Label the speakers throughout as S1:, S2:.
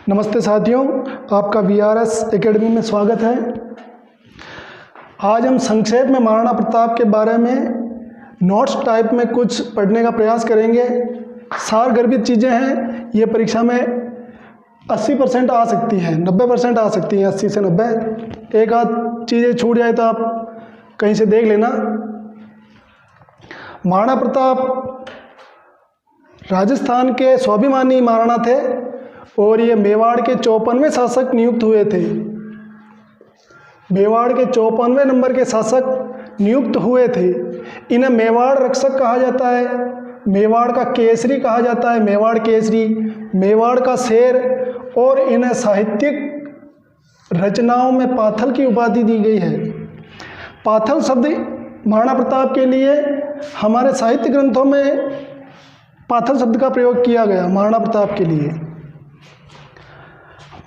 S1: नमस्ते साथियों, आपका वीआरएस एकेडमी में स्वागत है। आज हम संक्षेप में महाराणा प्रताप के बारे में नोट्स टाइप में कुछ पढ़ने का प्रयास करेंगे। सार गर्भित चीज़ें हैं, ये परीक्षा में 80% आ सकती हैं, 90% आ सकती हैं, 80 से 90। एक आध चीज़ें छूट जाए तो आप कहीं से देख लेना। महाराणा प्रताप राजस्थान के स्वाभिमानी महाराणा थे और ये मेवाड़ के 54वें शासक नियुक्त हुए थे। मेवाड़ के 54वें नंबर के शासक नियुक्त हुए थे। इन्हें मेवाड़ रक्षक कहा जाता है, मेवाड़ का केसरी कहा जाता है, मेवाड़ केसरी, मेवाड़ का शेर, और इन्हें साहित्यिक रचनाओं में पाथल की उपाधि दी गई है। पाथल शब्द महाराणा प्रताप के लिए हमारे साहित्य ग्रंथों में पाथल शब्द का प्रयोग किया गया महाराणा प्रताप के लिए।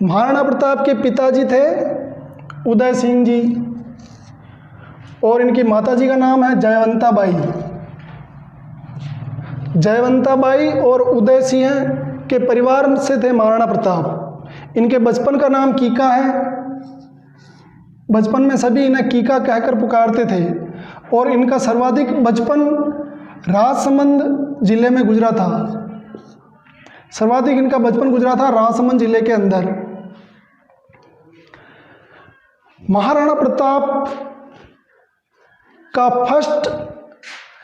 S1: महाराणा प्रताप के पिताजी थे उदय सिंह जी और इनकी माताजी का नाम है जयवंता बाई। जयवंता बाई और उदय सिंह के परिवार से थे महाराणा प्रताप। इनके बचपन का नाम कीका है। बचपन में सभी इन्हें कीका कहकर पुकारते थे और इनका सर्वाधिक बचपन राजसमंद जिले में गुजरा था। सर्वाधिक इनका बचपन गुजरा था राजसमंद जिले के अंदर। महाराणा प्रताप का फर्स्ट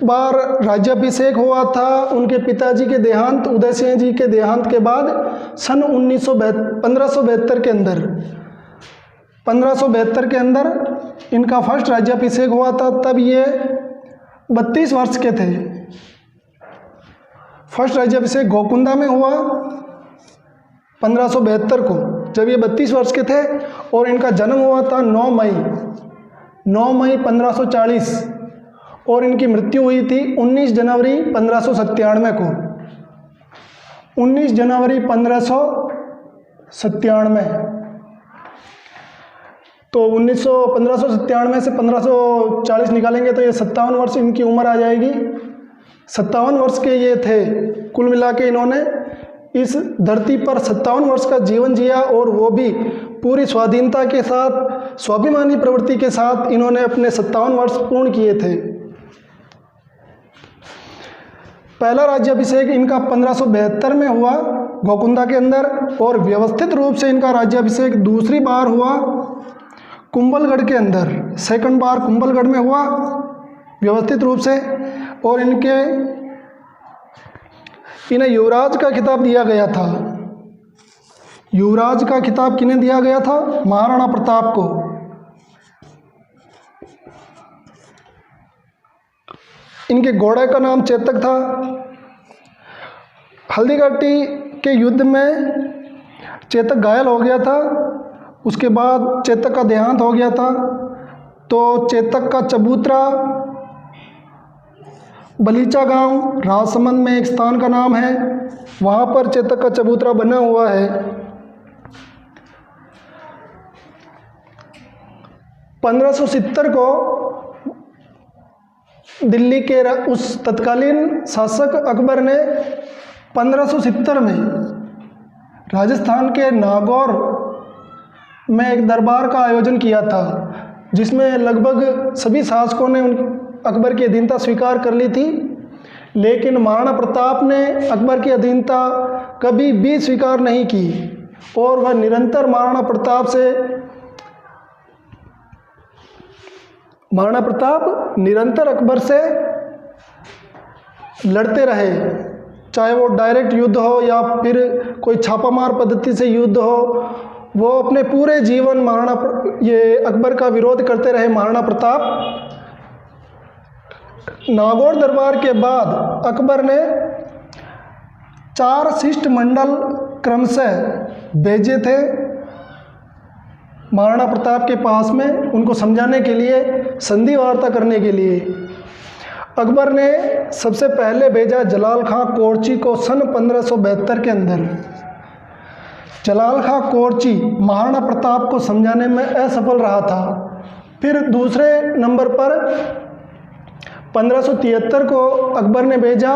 S1: बार राज्याभिषेक हुआ था उनके पिताजी के देहांत, उदय सिंह जी के देहांत के बाद सन 1572 के अंदर 1572 के अंदर इनका फर्स्ट राज्याभिषेक हुआ था। तब ये 32 वर्ष के थे। फर्स्ट राज्याभिषेक गोकुंदा में हुआ 1572 को, जब ये 32 वर्ष के थे, और इनका जन्म हुआ था 9 मई 1540 और इनकी मृत्यु हुई थी 19 जनवरी 1597 को। 19 जनवरी 1597। तो 1597 से 1540 निकालेंगे तो ये 57 वर्ष इनकी उम्र आ जाएगी। 57 वर्ष के ये थे। कुल मिला के इन्होंने इस धरती पर 57 वर्ष का जीवन जिया और वो भी पूरी स्वाधीनता के साथ, स्वाभिमानी प्रवृत्ति के साथ इन्होंने अपने 57 वर्ष पूर्ण किए थे। पहला राज्याभिषेक इनका 1572 में हुआ गोकुंदा के अंदर, और व्यवस्थित रूप से इनका राज्याभिषेक दूसरी बार हुआ कुंभलगढ़ के अंदर। सेकंड बार कुंभलगढ़ में हुआ व्यवस्थित रूप से, और इन्हें युवराज का खिताब दिया गया था। युवराज का खिताब किन्हें दिया गया था? महाराणा प्रताप को। इनके घोड़े का नाम चेतक था। हल्दीघाटी के युद्ध में चेतक घायल हो गया था। उसके बाद चेतक का देहांत हो गया था। तो चेतक का चबूतरा बलीचा गांव राजसमंद में एक स्थान का नाम है, वहाँ पर चेतक का चबूतरा बना हुआ है। 1570 को दिल्ली के उस तत्कालीन शासक अकबर ने 1570 में राजस्थान के नागौर में एक दरबार का आयोजन किया था, जिसमें लगभग सभी शासकों ने अकबर की अधीनता स्वीकार कर ली थी। लेकिन महाराणा प्रताप ने अकबर की अधीनता कभी भी स्वीकार नहीं की और वह निरंतर महाराणा प्रताप निरंतर अकबर से लड़ते रहे, चाहे वो डायरेक्ट युद्ध हो या फिर कोई छापामार पद्धति से युद्ध हो। वो अपने पूरे जीवन अकबर का विरोध करते रहे महाराणा प्रताप। नागौर दरबार के बाद अकबर ने 4 शिष्टमंडल क्रमशः भेजे थे महाराणा प्रताप के पास में, उनको समझाने के लिए, संधि वार्ता करने के लिए। अकबर ने सबसे पहले भेजा जलाल खां कोरची को सन 1572 के अंदर। जलाल खां कोरची महाराणा प्रताप को समझाने में असफल रहा था। फिर दूसरे नंबर पर 1573 को अकबर ने भेजा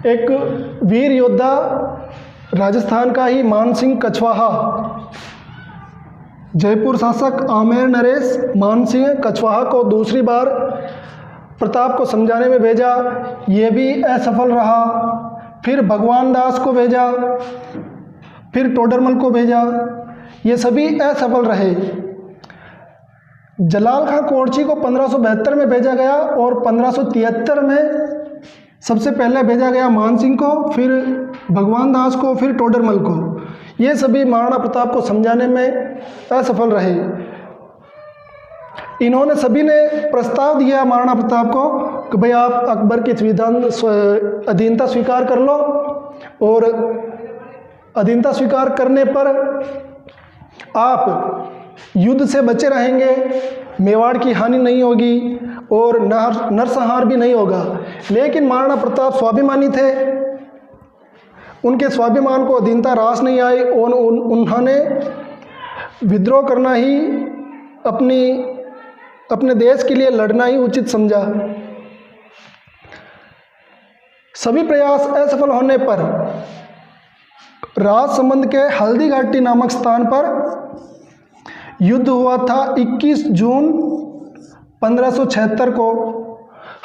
S1: एक वीर योद्धा राजस्थान का ही मानसिंह कछवाहा। जयपुर शासक आमेर नरेश मानसिंह कछवाहा को दूसरी बार प्रताप को समझाने में भेजा, ये भी असफल रहा। फिर भगवान दास को भेजा, फिर टोडरमल को भेजा, ये सभी असफल रहे। जलाल खां कोर्ची को 1572 में भेजा गया और 1573 में सबसे पहले भेजा गया मानसिंह को, फिर भगवान दास को, फिर टोडरमल को। ये सभी महाराणा प्रताप को समझाने में असफल रहे। इन्होंने सभी ने प्रस्ताव दिया महाराणा प्रताप को कि भाई आप अकबर की अधीनता स्वीकार कर लो, और अधीनता स्वीकार करने पर आप युद्ध से बचे रहेंगे, मेवाड़ की हानि नहीं होगी और नरसंहार भी नहीं होगा। लेकिन महाराणा प्रताप स्वाभिमानी थे, उनके स्वाभिमान को अधीनता रास नहीं आई और उन्होंने विद्रोह करना ही अपने देश के लिए लड़ना ही उचित समझा। सभी प्रयास असफल होने पर राजसमंद के हल्दी घाटी नामक स्थान पर युद्ध हुआ था 21 जून 1576 को।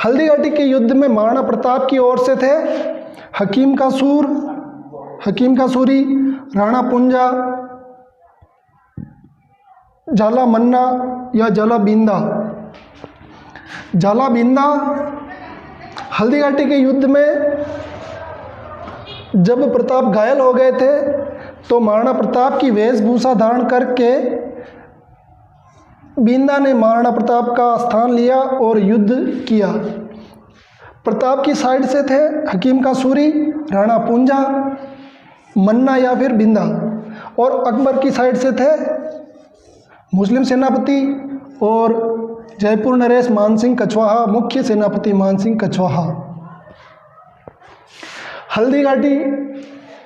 S1: हल्दी घाटी के युद्ध में महाराणा प्रताप की ओर से थे हकीम का सूरी, राणा पुंजा, जाला मन्ना या जाला बींदा। हल्दी घाटी के युद्ध में जब प्रताप घायल हो गए थे तो महाराणा प्रताप की वेशभूषा धारण करके बींदा ने महाराणा प्रताप का स्थान लिया और युद्ध किया। प्रताप की साइड से थे हकीम का सूरी, राणा पुंजा, मन्ना या फिर बिंदा, और अकबर की साइड से थे मुस्लिम सेनापति और जयपुर नरेश मानसिंह कछवाहा, मुख्य सेनापति मानसिंह कछवाहा। हल्दी घाटी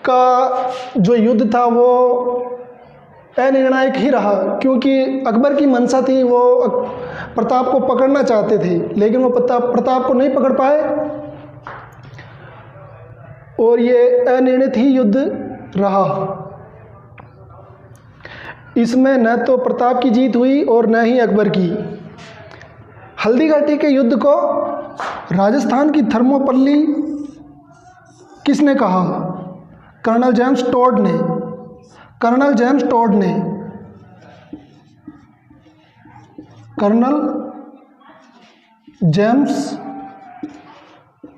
S1: का जो युद्ध था वो अनिर्णायक ही रहा, क्योंकि अकबर की मंशा थी, वो प्रताप को पकड़ना चाहते थे, लेकिन वो प्रताप को नहीं पकड़ पाए और ये अनिर्णित ही युद्ध रहा। इसमें न तो प्रताप की जीत हुई और न ही अकबर की। हल्दी घाटी के युद्ध को राजस्थान की थर्मोपल्ली किसने कहा? कर्नल जेम्स टोड ने। कर्नल जेम्स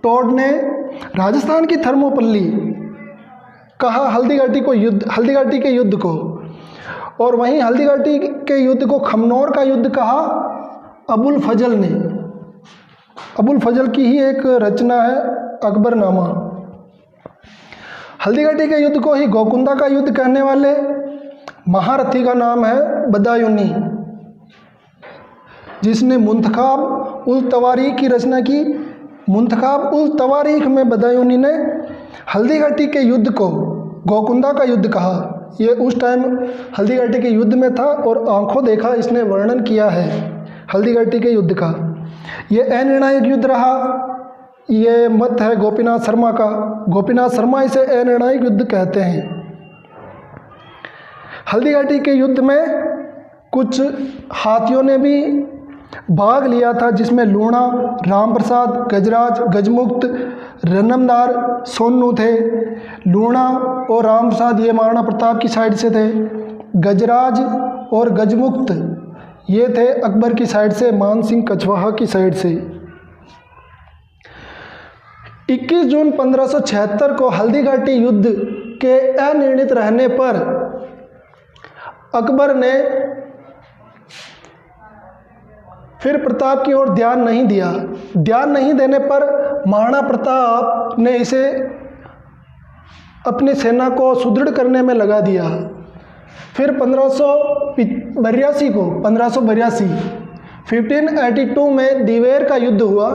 S1: टोड ने राजस्थान की थर्मोपल्ली कहा हल्दी घाटी के युद्ध को, और वहीं हल्दी घाटी के युद्ध को खमनोर का युद्ध कहा अबुल फजल ने। अबुल फजल की ही एक रचना है अकबरनामा। हल्दी घाटी के युद्ध को ही गोकुंदा का युद्ध कहने वाले महारथी का नाम है बदायूनी, जिसने मुंतखाब उल तवारीख की रचना की। मुंतखाब उल तवारीख में बदायूनी ने हल्दी घाटी के युद्ध को गोकुंदा का युद्ध कहा। ये उस टाइम हल्दी घाटी के युद्ध में था और आंखों देखा इसने वर्णन किया है हल्दी घाटी के युद्ध का। ये अनिर्णायक युद्ध रहा। ये मत है गोपीनाथ शर्मा का। गोपीनाथ शर्मा इसे अनिर्णायक युद्ध कहते हैं। हल्दी घाटी के युद्ध में कुछ हाथियों ने भी भाग लिया था, जिसमें लूणा, राम प्रसाद, गजराज, गजमुक्त, रनमदार, सोनू थे। लूणा और राम प्रसाद ये महाराणा प्रताप की साइड से थे। गजराज और गजमुक्त ये थे अकबर की साइड से, मानसिंह कछवाहा की साइड से। 21 जून 1576 को हल्दी घाटी युद्ध के अनिर्णित रहने पर अकबर ने फिर प्रताप की ओर ध्यान नहीं दिया। ध्यान नहीं देने पर महाराणा प्रताप ने इसे अपनी सेना को सुदृढ़ करने में लगा दिया। फिर 1582 में दिवेर का युद्ध हुआ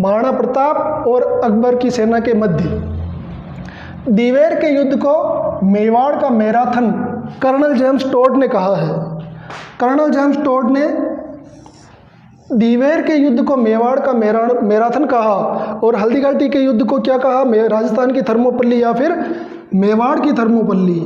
S1: महाराणा प्रताप और अकबर की सेना के मध्य। दिवेर के युद्ध को मेवाड़ का मैराथन कर्नल जेम्स टोड ने कहा है। कर्नल जेम्स टोड ने दीवेर के युद्ध को मेवाड़ का मैराथन कहा और हल्दीघाटी के युद्ध को क्या कहा? राजस्थान की थर्मोपल्ली या फिर मेवाड़ की थर्मोपल्ली।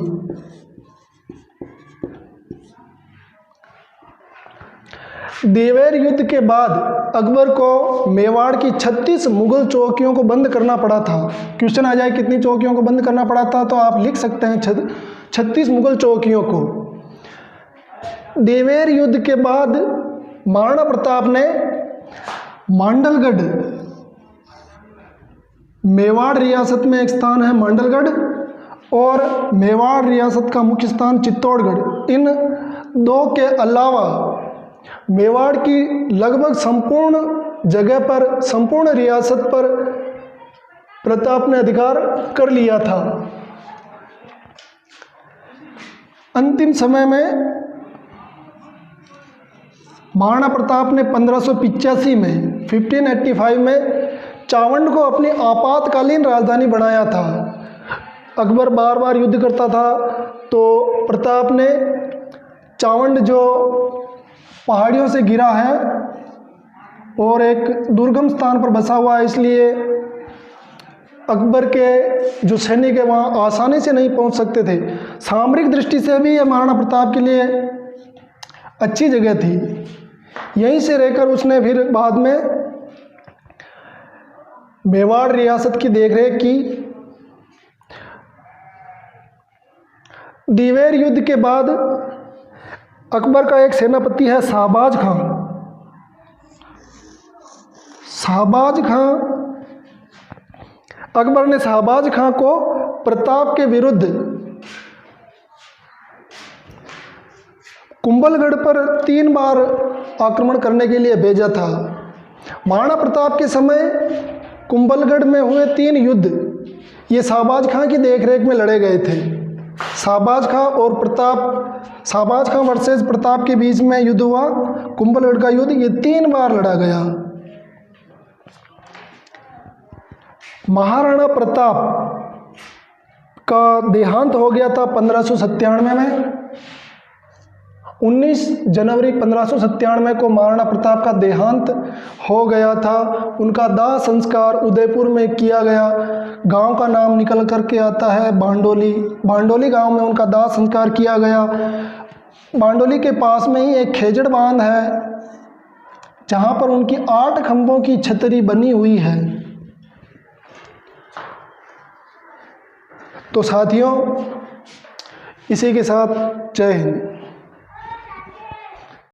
S1: देवेर युद्ध के बाद अकबर को मेवाड़ की 36 मुगल चौकियों को बंद करना पड़ा था। क्वेश्चन आ जाए कितनी चौकियों को बंद करना पड़ा था, तो आप लिख सकते हैं 36 मुगल चौकियों को। देवेर युद्ध के बाद महाराणा प्रताप ने मांडलगढ़, मेवाड़ रियासत में एक स्थान है मांडलगढ़, और मेवाड़ रियासत का मुख्य स्थान चित्तौड़गढ़, इन दो के अलावा मेवाड़ की लगभग संपूर्ण जगह पर, संपूर्ण रियासत पर प्रताप ने अधिकार कर लिया था। अंतिम समय में महाराणा प्रताप ने 1585 में 1585 में चावंड को अपनी आपातकालीन राजधानी बनाया था। अकबर बार बार युद्ध करता था, तो प्रताप ने चावंड जो पहाड़ियों से गिरा है और एक दुर्गम स्थान पर बसा हुआ है, इसलिए अकबर के जो सैनिक है वहाँ आसानी से नहीं पहुँच सकते थे। सामरिक दृष्टि से भी यह महाराणा प्रताप के लिए अच्छी जगह थी। यहीं से रहकर उसने फिर बाद में मेवाड़ रियासत की देखरेख की। दीवेर युद्ध के बाद अकबर का एक सेनापति है शाहबाज खां। शाहबाज खां, अकबर ने शाहबाज खां को प्रताप के विरुद्ध कुंभलगढ़ पर 3 बार आक्रमण करने के लिए भेजा था। महाराणा प्रताप के समय कुंभलगढ़ में हुए 3 युद्ध ये शाहबाज खां की देखरेख में लड़े गए थे। शाहबाज खां और प्रताप, शाहबाज खां वर्सेस प्रताप के बीच में युद्ध हुआ। कुंभलगढ़ का युद्ध ये 3 बार लड़ा गया। महाराणा प्रताप का देहांत हो गया था 1597 में। 19 जनवरी 1597 को महाराणा प्रताप का देहांत हो गया था। उनका दाह संस्कार उदयपुर में किया गया। गांव का नाम निकल करके आता है बांडोली। बांडोली गांव में उनका दाह संस्कार किया गया। बांडोली के पास में ही एक खेजड़ बांध है जहां पर उनकी 8 खंभों की छतरी बनी हुई है। तो साथियों, इसी के साथ जय हिंद।